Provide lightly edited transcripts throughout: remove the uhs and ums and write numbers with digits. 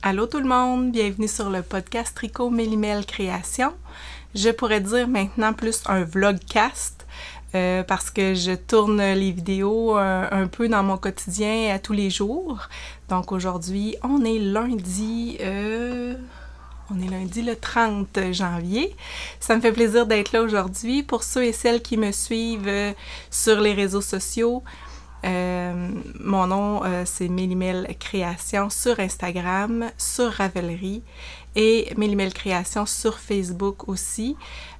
Allô tout le monde, bienvenue sur le podcast Tricot Mélimel Création. Je pourrais dire maintenant plus un vlogcast parce que je tourne les vidéos un peu dans mon quotidien à tous les jours. Donc aujourd'hui, on est lundi le 30 janvier. Ça me fait plaisir d'être là aujourd'hui. Pour ceux et celles qui me suivent sur les réseaux sociaux, mon nom c'est Mélimel Création sur Instagram, sur Ravelry et Mélimel Création sur Facebook aussi.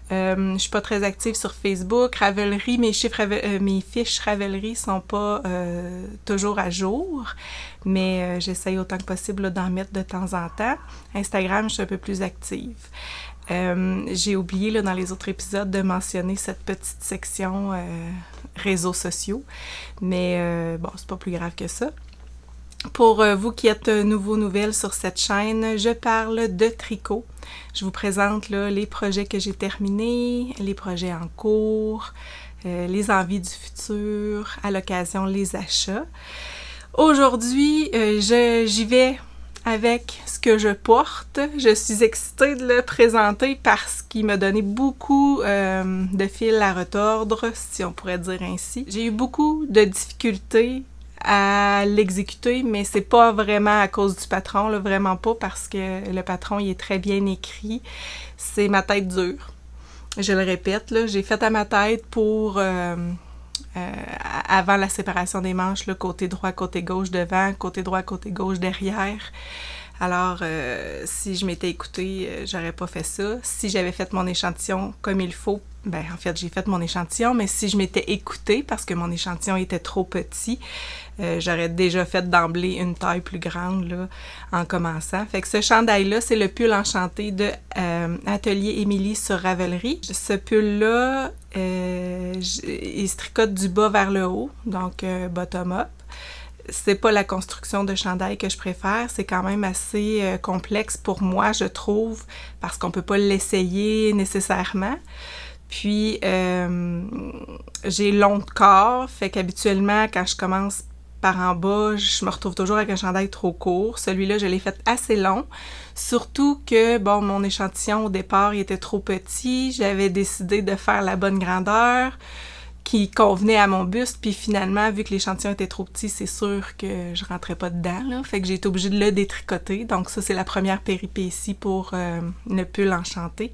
Je suis pas très active sur Facebook. Ravelry, mes fiches Ravelry sont pas toujours à jour, mais j'essaye autant que possible là, d'en mettre de temps en temps. Instagram, je suis un peu plus active. J'ai oublié là, dans les autres épisodes de mentionner cette petite section réseaux sociaux, mais bon, c'est pas plus grave que ça. Pour vous qui êtes nouvelles sur cette chaîne, je parle de tricot. Je vous présente là, les projets que j'ai terminés, les projets en cours, les envies du futur, à l'occasion les achats. Aujourd'hui, j'y vais avec ce que je porte. Je suis excitée de le présenter parce qu'il m'a donné beaucoup de fil à retordre, si on pourrait dire ainsi. J'ai eu beaucoup de difficultés à l'exécuter, mais c'est pas vraiment à cause du patron, là, vraiment pas, parce que le patron, il est très bien écrit. C'est ma tête dure. Je le répète, là, j'ai fait à ma tête pour... avant la séparation des manches, là, côté droit, côté gauche devant, côté droit, côté gauche derrière. Alors, si je m'étais écoutée, j'aurais pas fait ça. Si j'avais fait mon échantillon comme il faut, ben en fait, j'ai fait mon échantillon, mais si je m'étais écoutée, parce que mon échantillon était trop petit, j'aurais déjà fait d'emblée une taille plus grande là, en commençant. Fait que ce chandail-là, c'est le pull enchanté de Atelier Émilie sur Ravelry. Ce pull-là, il se tricote du bas vers le haut, donc bottom-up. C'est pas la construction de chandail que je préfère, c'est quand même assez complexe pour moi, je trouve, parce qu'on peut pas l'essayer nécessairement. Puis, j'ai long de corps, fait qu'habituellement, quand je commence par en bas, je me retrouve toujours avec un chandail trop court. Celui-là, je l'ai fait assez long, surtout que, bon, mon échantillon au départ, il était trop petit, j'avais décidé de faire la bonne grandeur, qui convenait à mon buste, puis finalement, vu que l'échantillon était trop petit, c'est sûr que je rentrais pas dedans, là, fait que j'ai été obligée de le détricoter, donc ça, c'est la première péripétie pour le pull enchanté.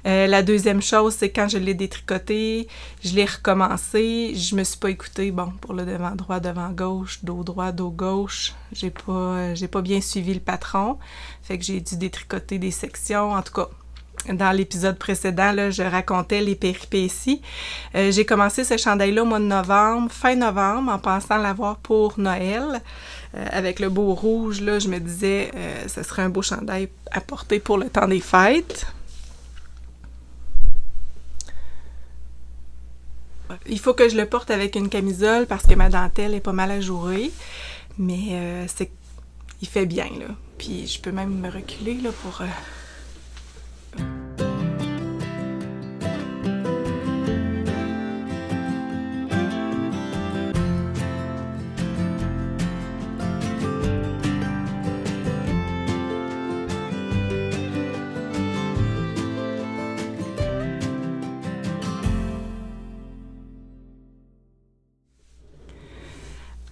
La deuxième chose, c'est quand je l'ai détricoté, je l'ai recommencé, je me suis pas écoutée, bon, pour le devant droit, devant gauche, dos droit, dos gauche, j'ai pas bien suivi le patron, fait que j'ai dû détricoter des sections, en tout cas. Dans l'épisode précédent, là, je racontais les péripéties. J'ai commencé ce chandail-là au mois de novembre, fin novembre, en pensant l'avoir pour Noël. Avec le beau rouge, là, je me disais ce serait un beau chandail à porter pour le temps des fêtes. Il faut que je le porte avec une camisole parce que ma dentelle est pas mal ajourée. Mais il fait bien, là. Puis je peux même me reculer là, pour...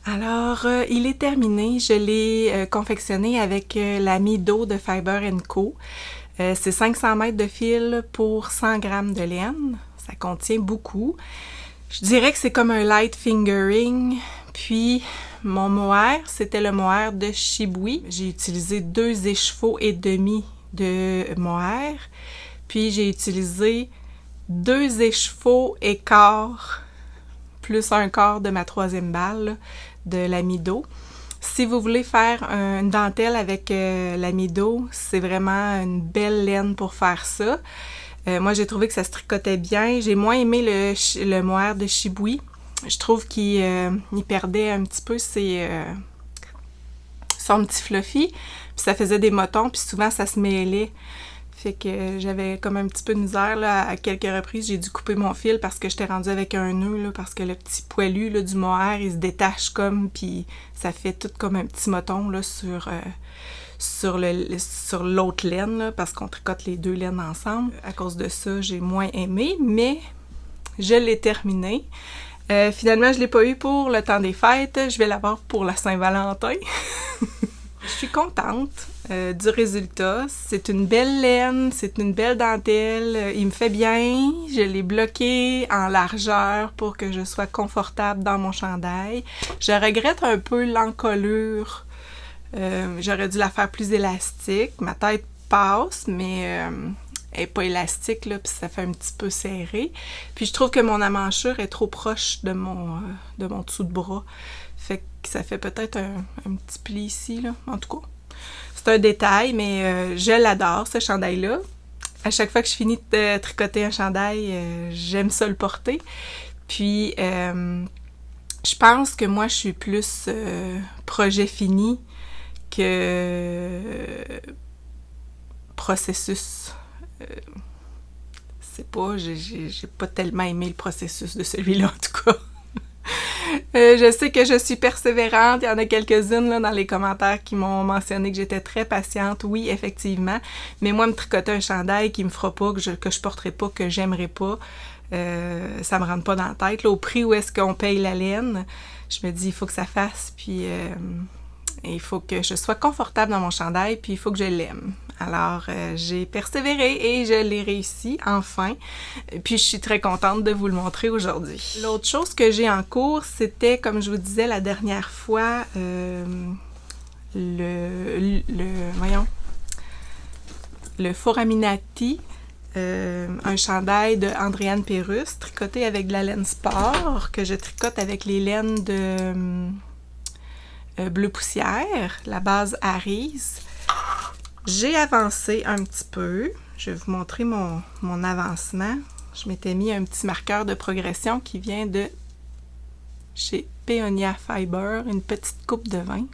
Alors, il est terminé. Je l'ai confectionné avec la Mido de Fiber & Co. C'est 500 mètres de fil pour 100 grammes de laine. Ça contient beaucoup. Je dirais que c'est comme un light fingering. Puis, mon mohair, c'était le mohair de Shibui. J'ai utilisé 2 écheveaux et demi de mohair. Puis, j'ai utilisé 2 écheveaux et quart, plus un quart de ma 3e balle de la Mido. Si vous voulez faire une dentelle avec la Mido, c'est vraiment une belle laine pour faire ça. Moi, j'ai trouvé que ça se tricotait bien. J'ai moins aimé le mohair de Shibui. Je trouve qu'il perdait un petit peu son petit fluffy. Puis ça faisait des motons, puis souvent, ça se mêlait. Fait que j'avais comme un petit peu de misère, là, à quelques reprises, j'ai dû couper mon fil parce que j'étais rendue avec un nœud, là, parce que le petit poilu, là, du mohair, il se détache comme, puis ça fait tout comme un petit moton, là, sur l'autre laine, là, parce qu'on tricote les deux laines ensemble. À cause de ça, j'ai moins aimé, mais je l'ai terminé. Finalement, je l'ai pas eu pour le temps des fêtes. Je vais l'avoir pour la Saint-Valentin. Je suis contente du résultat. C'est une belle laine, c'est une belle dentelle. Il me fait bien. Je l'ai bloqué en largeur pour que je sois confortable dans mon chandail. Je regrette un peu l'encolure. J'aurais dû la faire plus élastique. Ma tête passe, mais elle n'est pas élastique, là, puis ça fait un petit peu serré. Puis je trouve que mon emmanchure est trop proche de mon dessous de bras. Fait que ça fait peut-être un petit pli ici, là. En tout cas, c'est un détail, mais je l'adore, ce chandail-là. À chaque fois que je finis de tricoter un chandail, j'aime ça le porter. Puis, je pense que moi, je suis plus projet fini que processus. C'est pas, j'ai pas tellement aimé le processus de celui-là, en tout cas. Je sais que je suis persévérante. Il y en a quelques-unes là, dans les commentaires qui m'ont mentionné que j'étais très patiente. Oui, effectivement. Mais moi, me tricoter un chandail qui me fera pas, que je porterai pas, que j'aimerais pas, ça me rentre pas dans la tête. Là, au prix où est-ce qu'on paye la laine, je me dis, il faut que ça fasse. Puis, il faut que je sois confortable dans mon chandail. Puis, il faut que je l'aime. Alors, j'ai persévéré et je l'ai réussi, enfin. Puis, je suis très contente de vous le montrer aujourd'hui. L'autre chose que j'ai en cours, c'était, comme je vous disais la dernière fois, le Foraminati, un chandail de Andréane Pérusse, tricoté avec de la laine sport, que je tricote avec les laines de bleu poussière, la base Aries. J'ai avancé un petit peu. Je vais vous montrer mon avancement. Je m'étais mis un petit marqueur de progression qui vient de chez Peonia Fiber, une petite coupe de vin.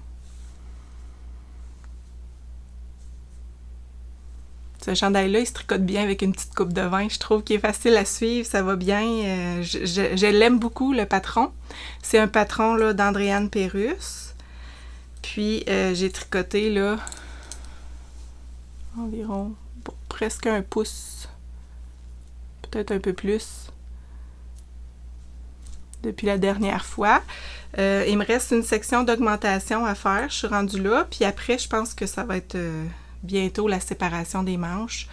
Ce chandail-là, il se tricote bien avec une petite coupe de vin. Je trouve qu'il est facile à suivre, ça va bien. Je l'aime beaucoup, le patron. C'est un patron là, d'Andréane Pérusse. Puis, j'ai tricoté là environ presque 1 pouce, peut-être un peu plus, depuis la dernière fois. Il me reste une section d'augmentation à faire, je suis rendue là, puis après, je pense que ça va être bientôt la séparation des manches.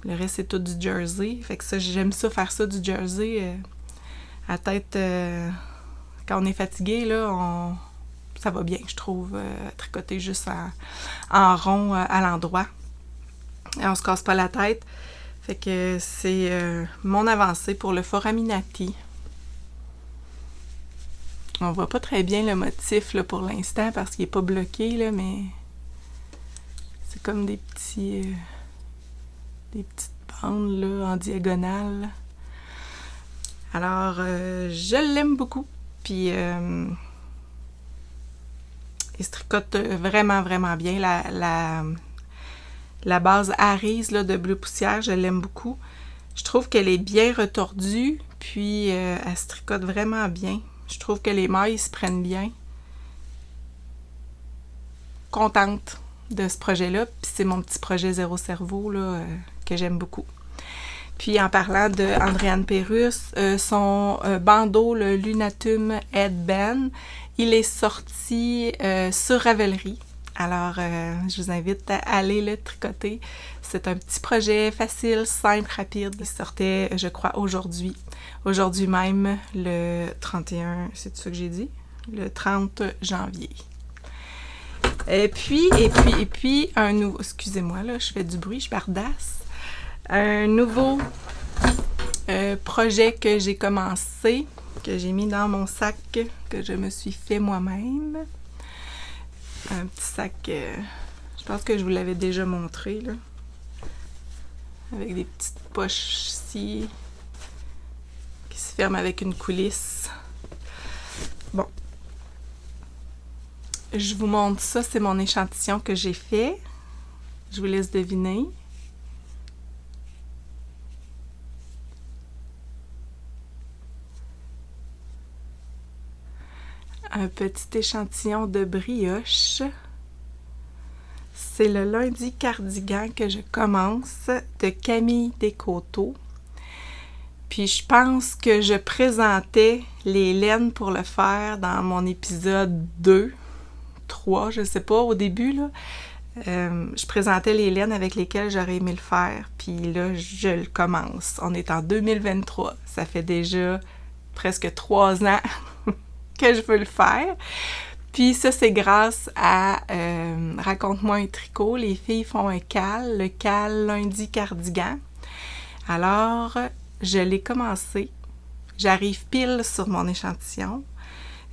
Le reste, c'est tout du jersey, fait que ça, j'aime ça, faire ça du jersey à tête, quand on est fatigué, là, ça va bien, je trouve, tricoter juste en rond à l'endroit. Et on se casse pas la tête. Fait que c'est mon avancée pour le Foraminati. On voit pas très bien le motif là, pour l'instant parce qu'il est pas bloqué, là, mais c'est comme des petites bandes là, en diagonale. Alors, je l'aime beaucoup. Puis, il se tricote vraiment, vraiment bien. La base Aries là, de bleu poussière, je l'aime beaucoup. Je trouve qu'elle est bien retordue, puis elle se tricote vraiment bien. Je trouve que les mailles se prennent bien. Contente de ce projet-là, puis c'est mon petit projet Zéro Cerveau là, que j'aime beaucoup. Puis en parlant de Andréane Pérusse, son bandeau, le Lunatum Headband, il est sorti sur Ravelry. Alors, je vous invite à aller le tricoter. C'est un petit projet facile, simple, rapide. Il sortait, je crois, aujourd'hui. Aujourd'hui même, le 31, c'est ça que j'ai dit? Le 30 janvier. Et puis, un nouveau... Excusez-moi, là, je fais du bruit, je bardasse. Un nouveau projet que j'ai commencé, que j'ai mis dans mon sac, que je me suis fait moi-même. Un petit sac, je pense que je vous l'avais déjà montré, là. Avec des petites poches ici, qui se ferment avec une coulisse. Bon. Je vous montre ça, c'est mon échantillon que j'ai fait. Je vous laisse deviner. Un petit échantillon de brioche. c'est le lundi cardigan que je commence de Camille Descoteaux. Puis je pense que je présentais les laines pour le faire dans mon épisode 2, 3, je sais pas, au début, là. Je présentais les laines avec lesquelles j'aurais aimé le faire. Puis là, je le commence. On est en 2023. Ça fait déjà presque 3 ans que je veux le faire. Puis ça, c'est grâce à Raconte-moi un tricot. Les filles font un cal, le cal lundi cardigan. Alors, je l'ai commencé. J'arrive pile sur mon échantillon.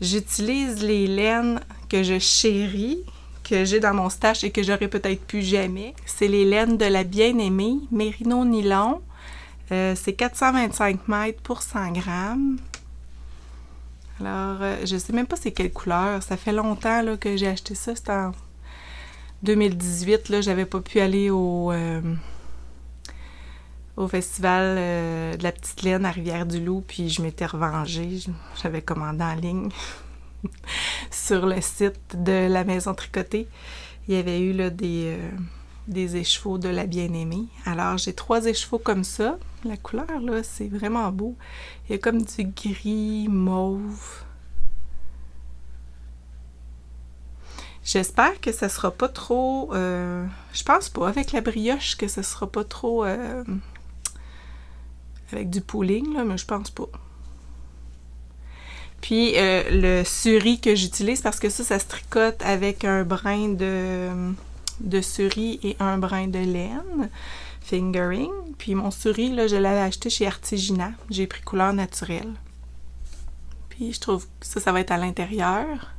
J'utilise les laines que je chéris, que j'ai dans mon stash et que j'aurais peut-être plus jamais. C'est les laines de la Bien-Aimée, Mérino Nylon. C'est 425 mètres pour 100 grammes. Alors, je sais même pas c'est quelle couleur. Ça fait longtemps là, que j'ai acheté ça. C'était en 2018. Là, j'avais pas pu aller au festival de la Petite Laine à Rivière-du-Loup, puis je m'étais revengée. J'avais commandé en ligne sur le site de la Maison Tricotée. Il y avait eu là, des écheveaux de la Bien-Aimée. Alors, j'ai 3 écheveaux comme ça. La couleur, là, c'est vraiment beau. Il y a comme du gris, mauve. J'espère que ça sera pas trop... je pense pas, avec la brioche, que ça sera pas trop... avec du pooling, là, mais je pense pas. Puis, le suri que j'utilise, parce que ça se tricote avec un brin de suri et un brin de laine, fingering. Puis mon suri, là, je l'avais acheté chez Artiginat. J'ai pris couleur naturelle. Puis je trouve que ça va être à l'intérieur.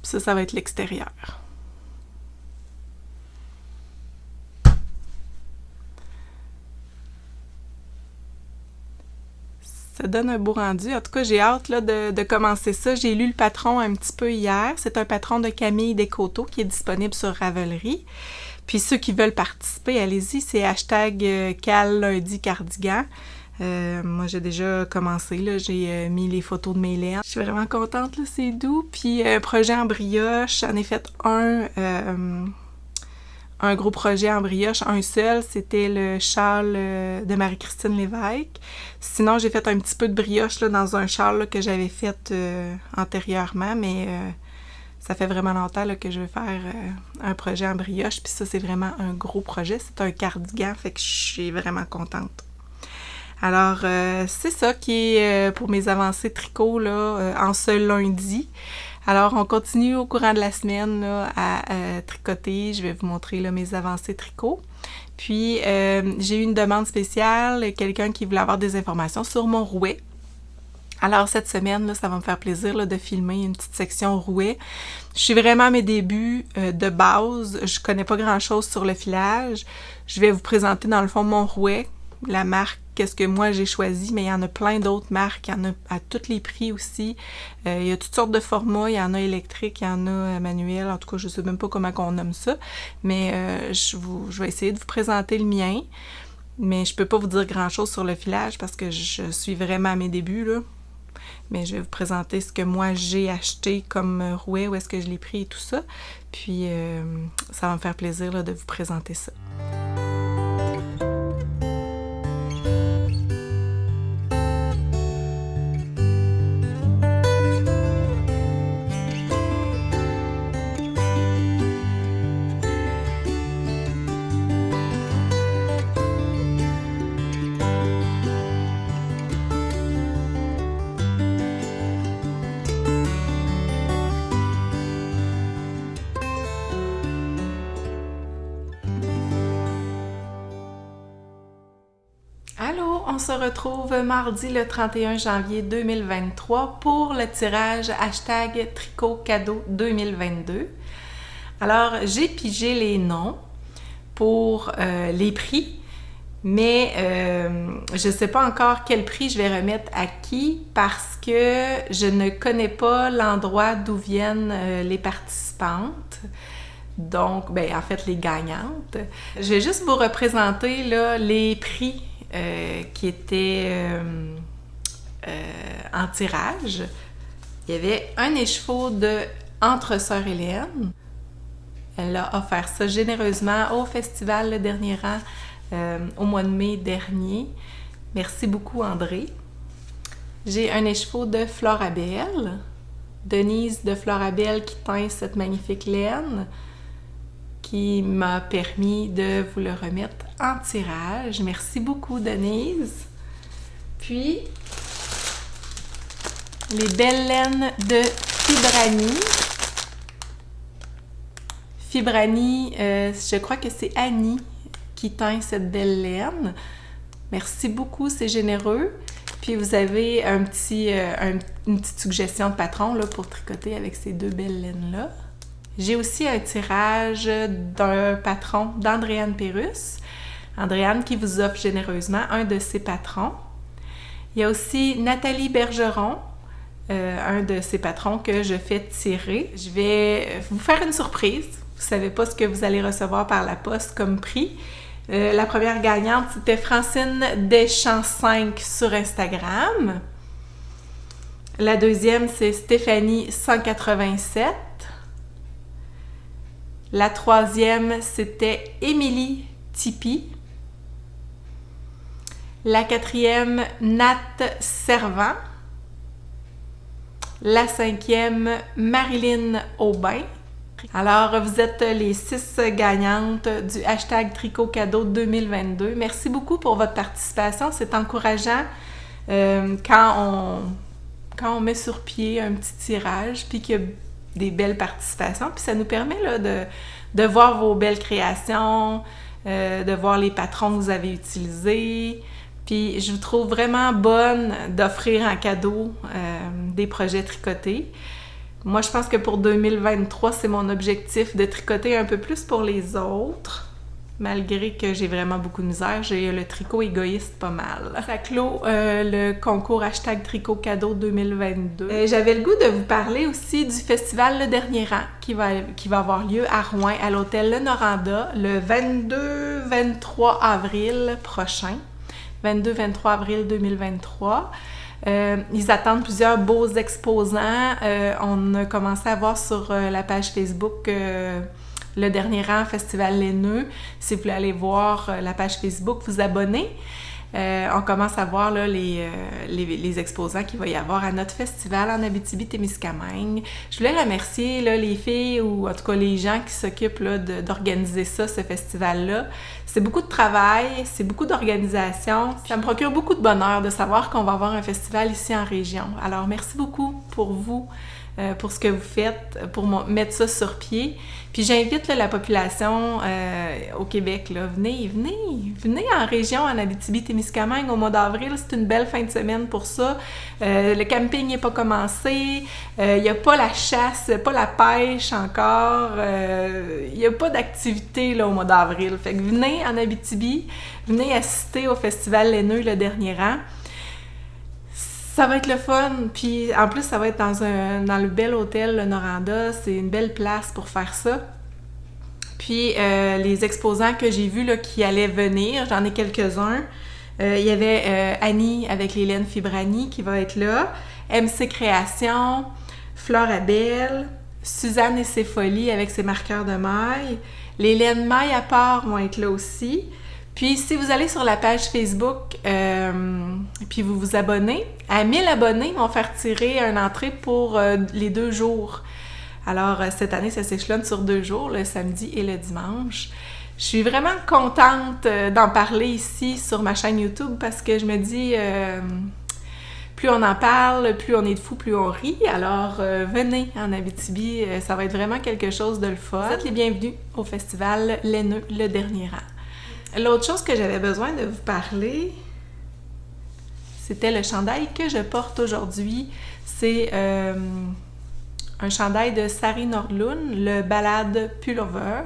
Puis ça va être l'extérieur. Ça donne un beau rendu. En tout cas, j'ai hâte là, de commencer ça. J'ai lu le patron un petit peu hier. C'est un patron de Camille Descoteaux qui est disponible sur Ravelry. Puis ceux qui veulent participer, allez-y, c'est #CalLundiCardigan. Moi, j'ai déjà commencé, là, j'ai mis les photos de mes laines. Je suis vraiment contente, là, c'est doux. Puis un projet en brioche, j'en ai fait un gros projet en brioche, un seul, c'était le châle de Marie-Christine Lévesque. Sinon, j'ai fait un petit peu de brioche là, dans un châle là, que j'avais fait antérieurement, mais ça fait vraiment longtemps là, que je veux faire un projet en brioche. Puis ça, c'est vraiment un gros projet. C'est un cardigan, fait que je suis vraiment contente. Alors, c'est ça qui est pour mes avancées tricot là, en ce lundi. Alors, on continue au courant de la semaine là, à tricoter. Je vais vous montrer là, mes avancées tricot. Puis, j'ai eu une demande spéciale, quelqu'un qui voulait avoir des informations sur mon rouet. Alors, cette semaine, là, ça va me faire plaisir là, de filmer une petite section rouet. Je suis vraiment à mes débuts de base. Je connais pas grand-chose sur le filage. Je vais vous présenter, dans le fond, mon rouet, la marque, qu'est-ce que moi j'ai choisi, mais il y en a plein d'autres marques, il y en a à tous les prix aussi. Il y a toutes sortes de formats, il y en a électriques, il y en a manuel, en tout cas je sais même pas comment on nomme ça, mais je vais essayer de vous présenter le mien, mais je peux pas vous dire grand-chose sur le filage parce que je suis vraiment à mes débuts, là. Mais je vais vous présenter ce que moi j'ai acheté comme rouet, où est-ce que je l'ai pris et tout ça, puis ça va me faire plaisir là, de vous présenter ça. Allô, on se retrouve mardi le 31 janvier 2023 pour le tirage #tricot cadeau 2022. Alors, j'ai pigé les noms pour les prix, mais je ne sais pas encore quel prix je vais remettre à qui parce que je ne connais pas l'endroit d'où viennent les participantes. Donc, en fait, les gagnantes. Je vais juste vous représenter là, les prix qui étaient en tirage. Il y avait un écheveau de Entre Sœurs Hélène, Elle a offert ça généreusement au Festival Le Dernier Rang au mois de mai dernier. Merci beaucoup, André. J'ai un écheveau de Florabelle, Denise de Florabelle qui teint cette magnifique laine, qui m'a permis de vous le remettre en tirage. Merci beaucoup, Denise. Puis, les belles laines de Fibrani. Fibrani, je crois que c'est Annie qui teint cette belle laine. Merci beaucoup, c'est généreux. Puis vous avez une petite suggestion de patron là, pour tricoter avec ces deux belles laines-là. J'ai aussi un tirage d'un patron d'Andréane Pérusse. Andréane qui vous offre généreusement un de ses patrons. Il y a aussi Nathalie Bergeron, un de ses patrons que je fais tirer. Je vais vous faire une surprise. Vous ne savez pas ce que vous allez recevoir par la poste comme prix. La première gagnante, c'était Francine Deschamps 5 sur Instagram. La deuxième, c'est Stéphanie 187. La troisième, c'était Émilie Tipi. La quatrième, Nat Servant. La cinquième, Marilyn Aubin. Alors, vous êtes les 6 gagnantes du hashtag Tricot Cadeau 2022. Merci beaucoup pour votre participation. C'est encourageant quand on met sur pied un petit tirage puis qu'il y a des belles participations. Puis ça nous permet là, de voir vos belles créations, de voir les patrons que vous avez utilisés. Puis je vous trouve vraiment bonne d'offrir en cadeau des projets tricotés. Moi, je pense que pour 2023, c'est mon objectif de tricoter un peu plus pour les autres, malgré que j'ai vraiment beaucoup de misère. J'ai le tricot égoïste pas mal. Ça clôt le concours hashtag Tricot Cadeau 2022. J'avais le goût de vous parler aussi du festival Le Dernier Rang qui va avoir lieu à Rouen, à l'hôtel Le Noranda, le 22-23 avril prochain. 22-23 avril 2023. Ils attendent plusieurs beaux exposants. On a commencé à voir sur la page Facebook Le Dernier Rang Festival Laineux. Si vous voulez aller voir la page Facebook, vous abonner. On commence à voir là, les exposants qu'il va y avoir à notre festival en Abitibi-Témiscamingue. Je voulais remercier là, les filles ou en tout cas les gens qui s'occupent là, d'organiser ça, ce festival-là. C'est beaucoup de travail, c'est beaucoup d'organisation. Ça me procure beaucoup de bonheur de savoir qu'on va avoir un festival ici en région. Alors merci beaucoup pour vous, pour ce que vous faites, pour mettre ça sur pied. Puis j'invite là, la population au Québec, là, venez en région, en Abitibi-Témiscamingue au mois d'avril, c'est une belle fin de semaine pour ça. Le camping n'est pas commencé, il n'y a pas la chasse, pas la pêche encore, il n'y a pas d'activité là, au mois d'avril. Fait que venez en Abitibi, venez assister au Festival Laineux Le Dernier Rang. Ça va être le fun, puis en plus ça va être dans le bel hôtel Le Noranda, c'est une belle place pour faire ça. Puis les exposants que j'ai vus là, qui allaient venir, j'en ai quelques-uns. Il y avait Annie avec les laines Fibrani qui va être là, MC Création, Florabelle, Suzanne et ses folies avec ses marqueurs de maille. Les laines maille à part vont être là aussi. Puis, si vous allez sur la page Facebook, puis vous vous abonnez, à 1000 abonnés, on va faire tirer une entrée pour les 2 jours. Alors, cette année, ça s'échelonne sur 2 jours, le samedi et le dimanche. Je suis vraiment contente d'en parler ici sur ma chaîne YouTube parce que je me dis, plus on en parle, plus on est de fous, plus on rit. Alors, venez en Abitibi, ça va être vraiment quelque chose de le fun. Vous êtes les bienvenus au Festival Laineux Le Dernier Rang. L'autre chose que j'avais besoin de vous parler, c'était le chandail que je porte aujourd'hui. C'est un chandail de Sari Nordlund, le Ballade Pullover.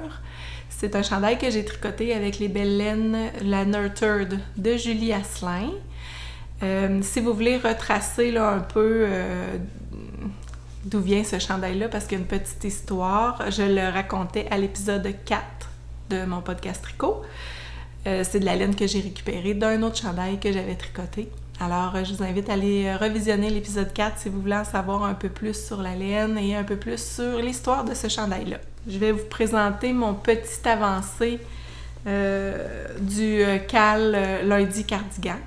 C'est un chandail que j'ai tricoté avec les belles laines, la Nurtured de Julie Asselin. Si vous voulez retracer là, un peu d'où vient ce chandail-là, parce qu'il y a une petite histoire, je le racontais à l'épisode 4 de mon podcast Tricot. C'est de la laine que j'ai récupérée d'un autre chandail que j'avais tricoté. Alors, je vous invite à aller revisionner l'épisode 4 si vous voulez en savoir un peu plus sur la laine et un peu plus sur l'histoire de ce chandail-là. Je vais vous présenter mon petit avancé du Cal Lundi Cardigan.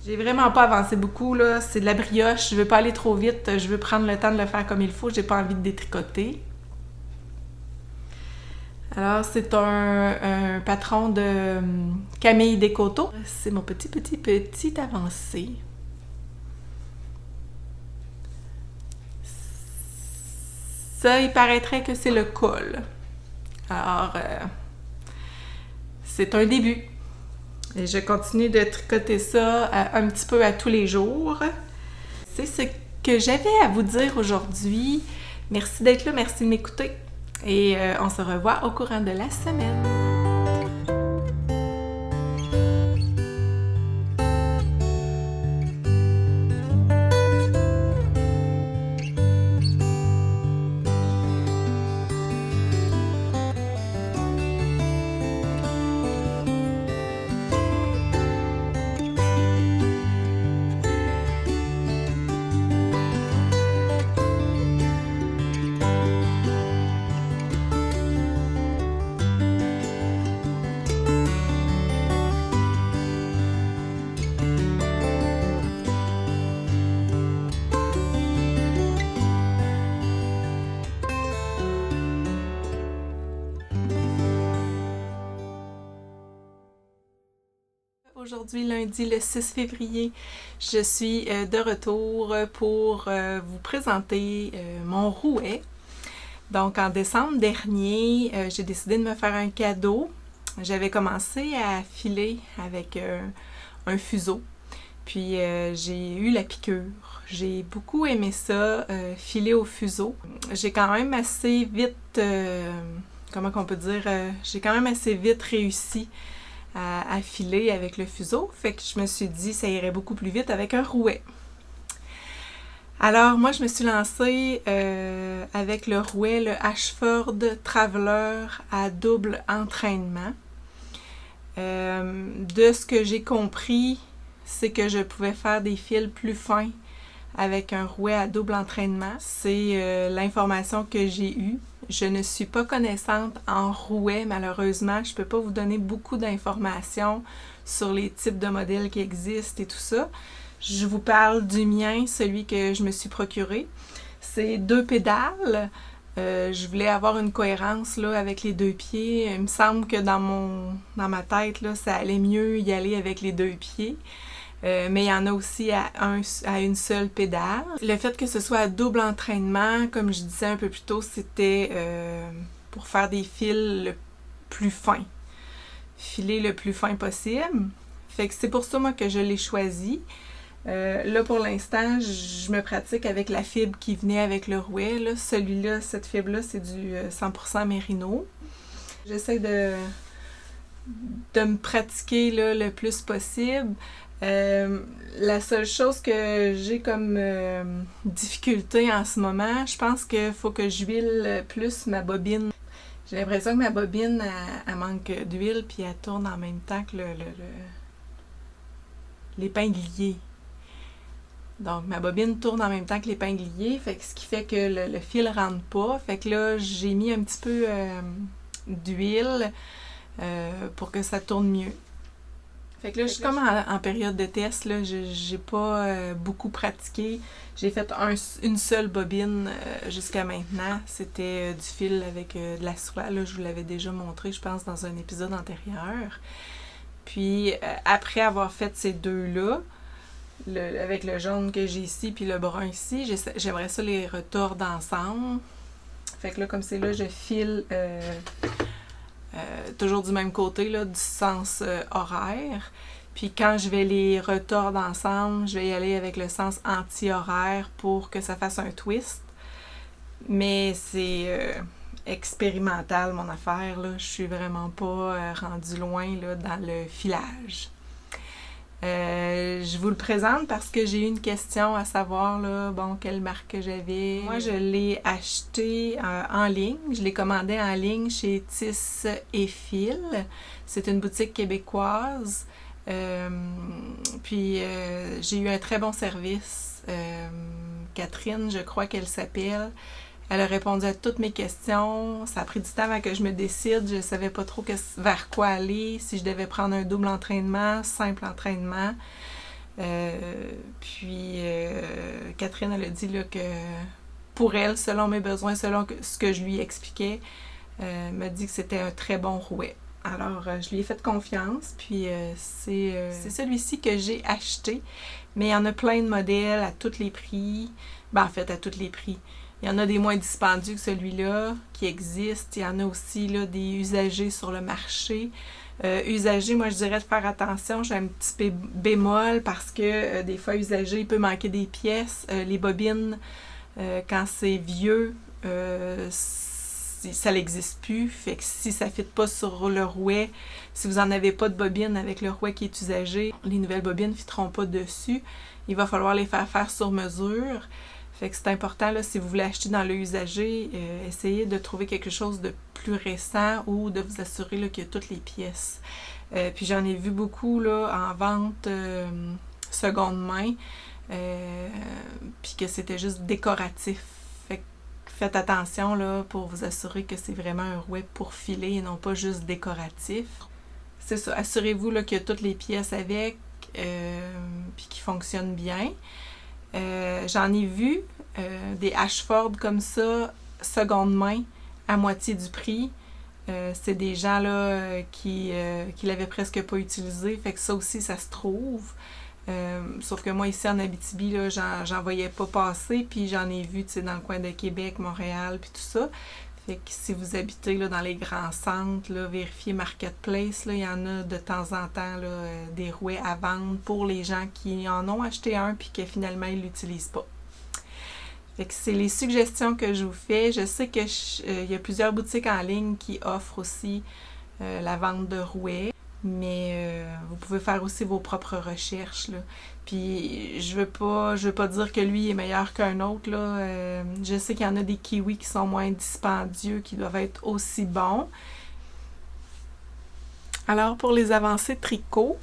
J'ai vraiment pas avancé beaucoup, là. C'est de la brioche. Je veux pas aller trop vite. Je veux prendre le temps de le faire comme il faut. J'ai pas envie de détricoter. Alors, c'est un patron de Camille Descoteaux. C'est mon petit avancé. Ça, il paraîtrait que c'est le col. Alors, c'est un début. Et je continue de tricoter ça un petit peu à tous les jours. C'est ce que j'avais à vous dire aujourd'hui. Merci d'être là, merci de m'écouter. Et on se revoit au courant de la semaine. Aujourd'hui, lundi, le 6 février, je suis de retour pour vous présenter mon rouet. Donc, en décembre dernier, j'ai décidé de me faire un cadeau. J'avais commencé à filer avec un fuseau. Puis, j'ai eu la piqûre. J'ai beaucoup aimé ça, filer au fuseau. J'ai quand même assez vite, comment qu'on peut dire, j'ai quand même assez vite réussi à filer avec le fuseau, fait que je me suis dit ça irait beaucoup plus vite avec un rouet. Alors moi je me suis lancée avec le rouet, le Ashford Traveler à double entraînement. De ce que j'ai compris, c'est que je pouvais faire des fils plus fins avec un rouet à double entraînement. C'est l'information que j'ai eue. Je ne suis pas connaissante en rouet, malheureusement. Je ne peux pas vous donner beaucoup d'informations sur les types de modèles qui existent et tout ça. Je vous parle du mien, celui que je me suis procuré. C'est 2 pédales. Je voulais avoir une cohérence là, avec les 2 pieds. Il me semble que dans ma tête, là, ça allait mieux y aller avec les 2 pieds. Mais il y en a aussi à une seule pédale. Le fait que ce soit à double entraînement, comme je disais un peu plus tôt, c'était pour faire des fils le plus fins. Filer le plus fin possible. Fait que c'est pour ça, moi, que je l'ai choisi. Là, pour l'instant, je me pratique avec la fibre qui venait avec le rouet. Là. Celui-là, cette fibre-là, c'est du 100% Mérino. J'essaie de me pratiquer là, le plus possible. La seule chose que j'ai comme difficulté en ce moment, je pense qu'il faut que j'huile plus ma bobine. J'ai l'impression que ma bobine, elle manque d'huile, puis elle tourne en même temps que l'épinglier. Donc, ma bobine tourne en même temps que l'épinglier, fait que ce qui fait que le fil ne rentre pas. Fait que là, j'ai mis un petit peu d'huile pour que ça tourne mieux. Fait que là, je suis comme en période de test, là, j'ai pas beaucoup pratiqué. J'ai fait une seule bobine jusqu'à maintenant. C'était du fil avec de la soie. Là, je vous l'avais déjà montré, je pense, dans un épisode antérieur. Puis, après avoir fait ces deux-là, avec le jaune que j'ai ici puis le brun ici, j'aimerais ça les retordre ensemble. Fait que là, comme c'est là, je file toujours du même côté, là, du sens horaire. Puis quand je vais les retordre ensemble, je vais y aller avec le sens anti-horaire pour que ça fasse un twist. Mais c'est expérimental, mon affaire, là. Je suis vraiment pas rendue loin là, dans le filage. Je vous le présente parce que j'ai eu une question à savoir là, bon, quelle marque que j'avais. Moi, je l'ai acheté en ligne. Je l'ai commandé en ligne chez Tisse et Fil. C'est une boutique québécoise. Puis, j'ai eu un très bon service. Catherine, je crois qu'elle s'appelle. Elle a répondu à toutes mes questions. Ça a pris du temps avant que je me décide. Je ne savais pas trop vers quoi aller, si je devais prendre un double entraînement, simple entraînement. Catherine, elle a dit là, que pour elle, selon mes besoins, selon ce que je lui expliquais, m'a dit que c'était un très bon rouet. Alors, je lui ai fait confiance, puis c'est celui-ci que j'ai acheté. Mais il y en a plein de modèles à tous les prix. Ben, en fait, à tous les prix. Il y en a des moins dispendieux que celui-là qui existent. Il y en a aussi là, des usagers sur le marché. Usagers, moi, je dirais de faire attention. J'ai un petit bémol parce que des fois, usagers, il peut manquer des pièces. Les bobines, quand c'est vieux, ça n'existe plus. Fait que si ça ne fit pas sur le rouet, si vous n'en avez pas de bobine avec le rouet qui est usagé, les nouvelles bobines ne fitteront pas dessus. Il va falloir les faire sur mesure. Fait que c'est important, là, si vous voulez acheter dans le usager, essayez de trouver quelque chose de plus récent ou de vous assurer là, qu'il y a toutes les pièces. Puis j'en ai vu beaucoup là, en vente seconde main, puis que c'était juste décoratif. Fait que faites attention là, pour vous assurer que c'est vraiment un rouet pour filer et non pas juste décoratif. C'est ça, assurez-vous là, qu'il y a toutes les pièces avec, puis qu'ils fonctionnent bien. J'en ai vu des Ashford comme ça, seconde main, à moitié du prix. C'est des gens là, qui l'avaient presque pas utilisé, fait que ça aussi, ça se trouve. Sauf que moi, ici en Abitibi, là, j'en voyais pas passer, puis j'en ai vu dans le coin de Québec, Montréal, puis tout ça. Fait que si vous habitez là, dans les grands centres, là, vérifiez Marketplace, là, il y en a de temps en temps là, des rouets à vendre pour les gens qui en ont acheté un puis que finalement ils ne l'utilisent pas. Fait que c'est les suggestions que je vous fais. Je sais que y a plusieurs boutiques en ligne qui offrent aussi la vente de rouets, mais vous pouvez faire aussi vos propres recherches, là. Puis je veux pas dire que lui est meilleur qu'un autre, là. Je sais qu'il y en a des kiwis qui sont moins dispendieux, qui doivent être aussi bons. Alors pour les avancées tricot,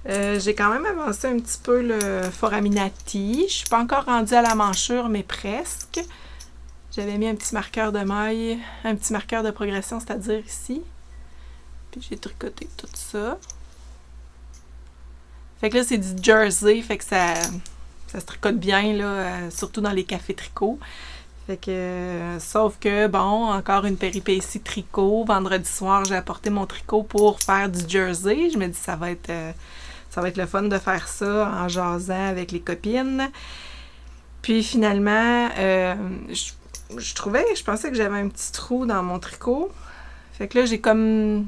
j'ai quand même avancé un petit peu le foraminati. Je suis pas encore rendue à la manchure, mais presque. J'avais mis un petit marqueur de maille, un petit marqueur de progression, c'est-à-dire ici. Puis j'ai tricoté tout ça. Fait que là, c'est du jersey, fait que ça se tricote bien, là, surtout dans les cafés tricot. Fait que, sauf que, bon, encore une péripétie tricot. Vendredi soir, j'ai apporté mon tricot pour faire du jersey. Je me dis, ça va être le fun de faire ça en jasant avec les copines. Puis finalement, je pensais que j'avais un petit trou dans mon tricot. Fait que là, j'ai comme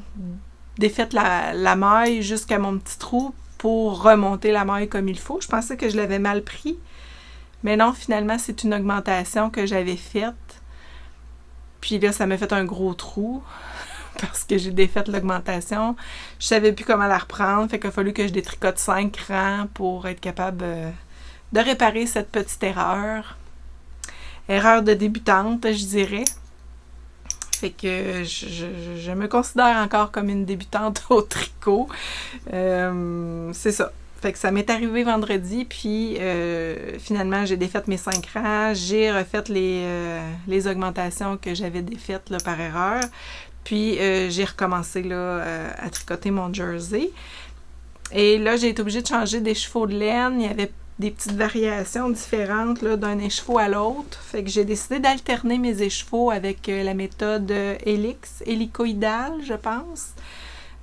défait la maille jusqu'à mon petit trou pour remonter la maille comme il faut. Je pensais que je l'avais mal pris. Mais non, finalement, c'est une augmentation que j'avais faite. Puis là, ça m'a fait un gros trou parce que j'ai défait l'augmentation. Je savais plus comment la reprendre. Fait qu'il a fallu que je détricote 5 rangs pour être capable de réparer cette petite erreur. Erreur de débutante, je dirais. Fait que je me considère encore comme une débutante au tricot. C'est ça. Fait que ça m'est arrivé vendredi, puis finalement, j'ai défait mes 5 rangs. J'ai refait les augmentations que j'avais défaites là, par erreur. Puis j'ai recommencé là, à tricoter mon jersey. Et là, j'ai été obligée de changer d'écheveau de laine. Il y avait des petites variations différentes là, d'un écheveau à l'autre. Fait que j'ai décidé d'alterner mes écheveaux avec la méthode hélicoïdale, je pense.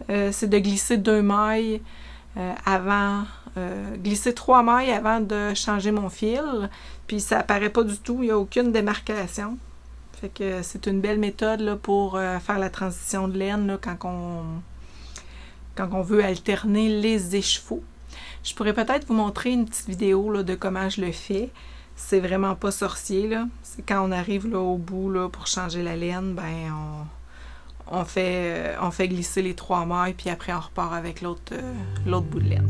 C'est de glisser 2 mailles glisser 3 mailles avant de changer mon fil. Puis ça apparaît pas du tout, il n'y a aucune démarcation. Fait que c'est une belle méthode là, pour faire la transition de laine là, quand on veut alterner les écheveaux. Je pourrais peut-être vous montrer une petite vidéo là, de comment je le fais. C'est vraiment pas sorcier, là. C'est quand on arrive là, au bout là, pour changer la laine, ben on fait glisser les 3 mailles, puis après on repart avec l'autre bout de laine.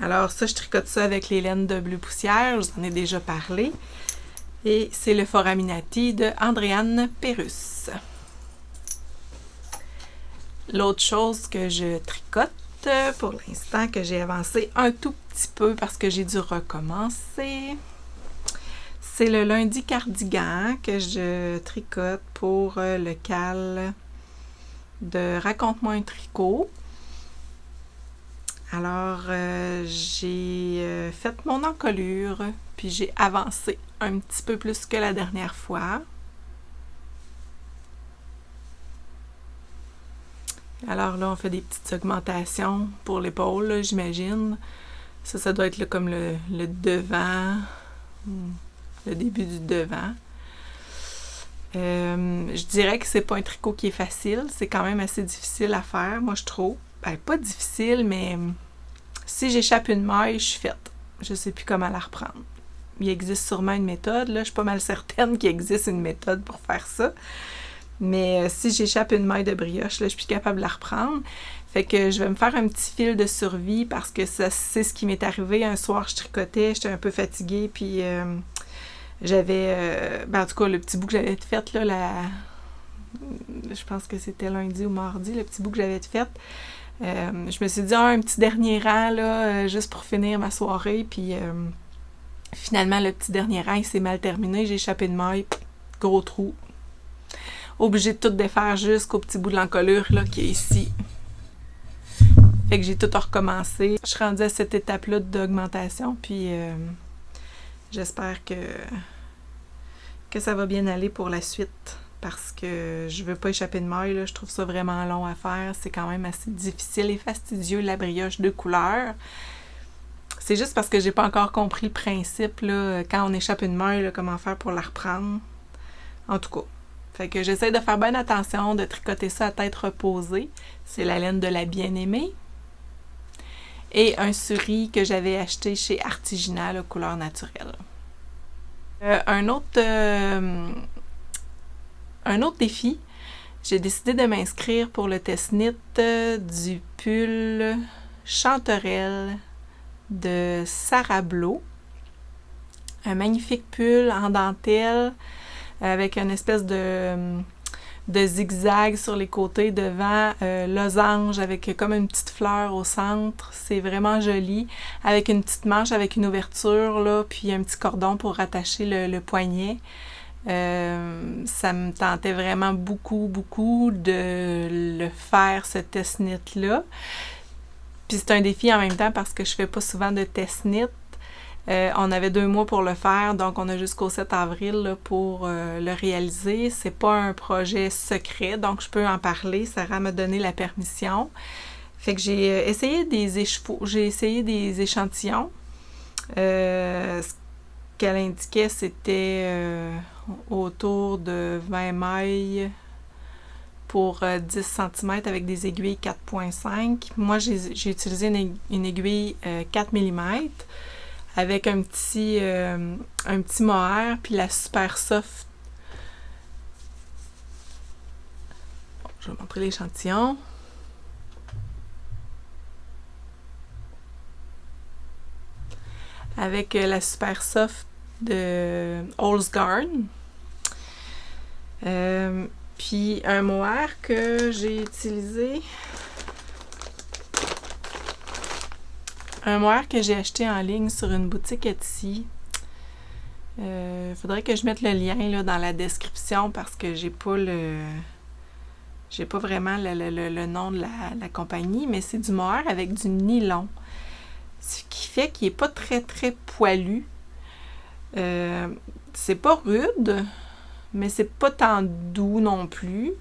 Alors ça, je tricote ça avec les laines de bleu poussière, je vous en ai déjà parlé. Et c'est le Foraminati de Andréane Pérusse. L'autre chose que je tricote pour l'instant, que j'ai avancé un tout petit peu parce que j'ai dû recommencer, c'est le lundi cardigan que je tricote pour le cal de Raconte-moi un tricot. Alors, j'ai fait mon encolure, puis j'ai avancé un petit peu plus que la dernière fois. Alors là, on fait des petites augmentations pour l'épaule, j'imagine. Ça doit être là, comme le devant, le début du devant. Je dirais que c'est pas un tricot qui est facile, c'est quand même assez difficile à faire, moi je trouve. Ben, pas difficile, mais si j'échappe une maille, je suis faite. Je sais plus comment la reprendre. Il existe sûrement une méthode, là, je suis pas mal certaine qu'il existe une méthode pour faire ça. Mais si j'échappe une maille de brioche, là, je suis plus capable de la reprendre. Fait que je vais me faire un petit fil de survie parce que ça, c'est ce qui m'est arrivé. Un soir, je tricotais, j'étais un peu fatiguée, puis j'avais... en tout cas, le petit bout que j'avais fait, là, je pense que c'était lundi ou mardi, le petit bout que j'avais fait, je me suis dit, un petit dernier rang, là, juste pour finir ma soirée, puis finalement, le petit dernier rang, il s'est mal terminé, j'ai échappé de maille, gros trou. Obligée de tout défaire jusqu'au petit bout de l'encolure, là, qui est ici. Fait que j'ai tout recommencé. Je suis rendue à cette étape-là d'augmentation, puis j'espère que ça va bien aller pour la suite, parce que je veux pas échapper de maille, là. Je trouve ça vraiment long à faire. C'est quand même assez difficile et fastidieux, la brioche de couleur. C'est juste parce que j'ai pas encore compris le principe, là, quand on échappe une maille, là, comment faire pour la reprendre. En tout cas. Fait que j'essaie de faire bien attention, de tricoter ça à tête reposée. C'est la laine de la bien-aimée. Et un suri que j'avais acheté chez Artigina, là, couleur naturelle. Un autre défi, j'ai décidé de m'inscrire pour le test knit du pull Chanterelle de Sarah Blo. Un magnifique pull en dentelle avec une espèce de zigzag sur les côtés devant, losange avec comme une petite fleur au centre. C'est vraiment joli, avec une petite manche avec une ouverture, là, puis un petit cordon pour rattacher le poignet. Ça me tentait vraiment beaucoup de le faire, ce test knit-là. Puis c'est un défi en même temps parce que je fais pas souvent de test knit. On avait 2 mois pour le faire, donc on a jusqu'au 7 avril là, pour le réaliser. C'est pas un projet secret, donc je peux en parler. Sarah m'a donné la permission. Fait que j'ai essayé des échantillons. Ce qu'elle indiquait, c'était autour de 20 mailles pour 10 cm avec des aiguilles 4.5. Moi, j'ai utilisé une aiguille 4 mm. Avec un petit mohair, puis la super soft. Bon, je vais montrer l'échantillon. Avec la super soft de Holzgarn. Puis un mohair que j'ai utilisé. Un mohair que j'ai acheté en ligne sur une boutique Etsy. Faudrait que je mette le lien là, dans la description parce que j'ai pas vraiment le nom de la compagnie, mais c'est du mohair avec du nylon. Ce qui fait qu'il est pas très poilu. C'est pas rude, mais c'est pas tant doux non plus.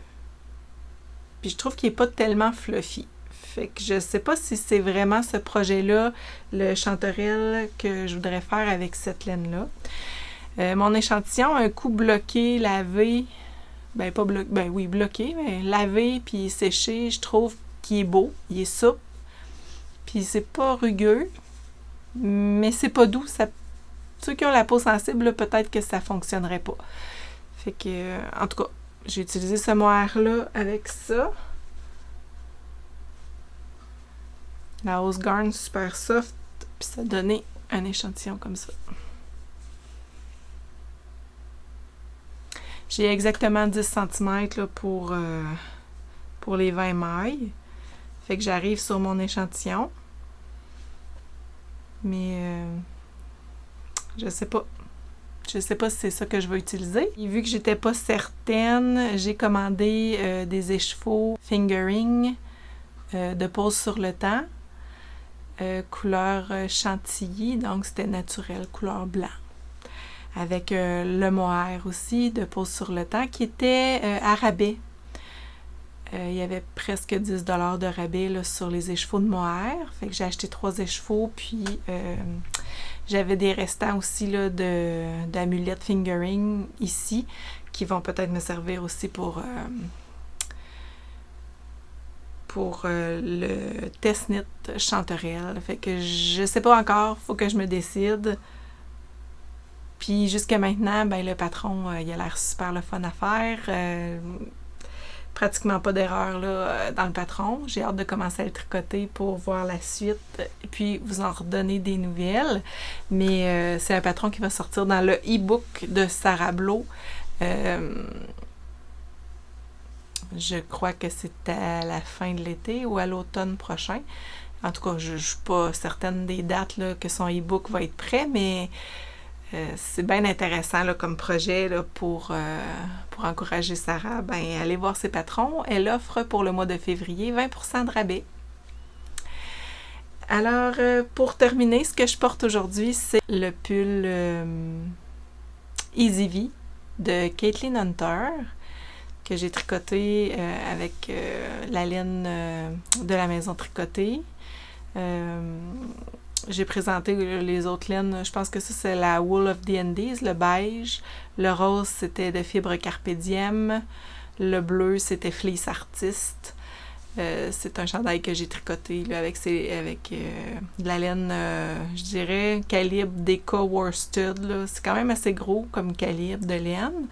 Puis je trouve qu'il est pas tellement fluffy. Fait que je sais pas si c'est vraiment ce projet-là, le chanterelle, que je voudrais faire avec cette laine-là. Mon échantillon, un coup bloqué, lavé, bloqué, mais lavé puis séché, je trouve qu'il est beau, il est souple, puis c'est pas rugueux, mais c'est pas doux. Ceux qui ont la peau sensible, là, peut-être que ça fonctionnerait pas. Fait que, en tout cas, j'ai utilisé ce mohair-là avec ça. La Holzgarn Super Soft Puis ça donnait un échantillon comme ça. J'ai exactement 10 cm là, pour les 20 mailles. Fait que j'arrive sur mon échantillon. Mais je sais pas. Je sais pas si c'est ça que je vais utiliser. Et vu que j'étais pas certaine, j'ai commandé des échevaux fingering de pose sur le temps. Couleur chantilly, donc c'était naturel, couleur blanc. Avec le mohair aussi, de pose sur le temps, qui était à rabais. Il y avait presque 10 $ de rabais là, sur les échevaux de mohair. Fait que j'ai acheté 3 échevaux, puis j'avais des restants aussi là, d'amulettes fingering ici, qui vont peut-être me servir aussi pour le test-knit chanterelle. Fait que je sais pas encore, faut que je me décide. Puis jusqu'à maintenant, ben le patron, il a l'air super le fun à faire. Pratiquement pas d'erreur là, dans le patron. J'ai hâte de commencer à le tricoter pour voir la suite et puis vous en redonner des nouvelles. Mais c'est un patron qui va sortir dans le e-book de Sarah Blo. Je crois que c'est à la fin de l'été ou à l'automne prochain. En tout cas, je ne suis pas certaine des dates là, que son e-book va être prêt, mais c'est bien intéressant là, comme projet là, pour encourager Sarah. Ben, allez voir ses patrons. Elle offre pour le mois de février 20% de rabais. Alors, pour terminer, ce que je porte aujourd'hui, c'est le pull Easy V de Caitlin Hunter, que j'ai tricoté avec la laine de la maison tricotée. J'ai présenté les autres laines. Je pense que ça, c'est la Wool of the Andes, le beige. Le rose, c'était de fibre Carpe Diem. Le bleu, c'était Fleece Artist. C'est un chandail que j'ai tricoté là, avec de la laine, je dirais, calibre Deca Worsted. Là. C'est quand même assez gros comme calibre de laine.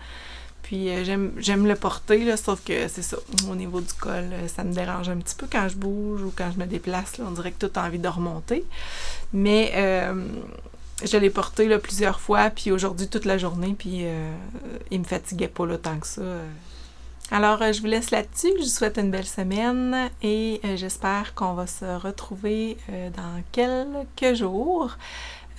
Puis j'aime le porter, là, sauf que c'est ça, au niveau du col, ça me dérange un petit peu quand je bouge ou quand je me déplace. Là, on dirait que tout a envie de remonter. Mais je l'ai porté là, plusieurs fois, puis aujourd'hui toute la journée, puis il me fatiguait pas là, tant que ça. Alors, je vous laisse là-dessus. Je vous souhaite une belle semaine et j'espère qu'on va se retrouver dans quelques jours.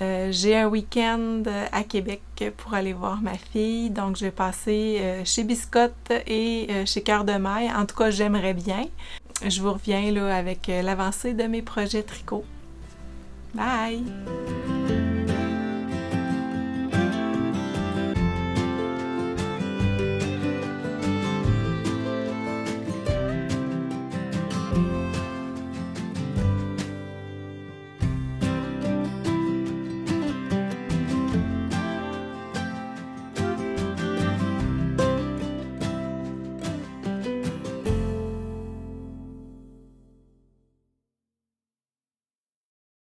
J'ai un week-end à Québec pour aller voir ma fille, donc je vais passer chez Biscotte et chez Cœur de Maille. En tout cas, j'aimerais bien. Je vous reviens là avec l'avancée de mes projets tricot. Bye!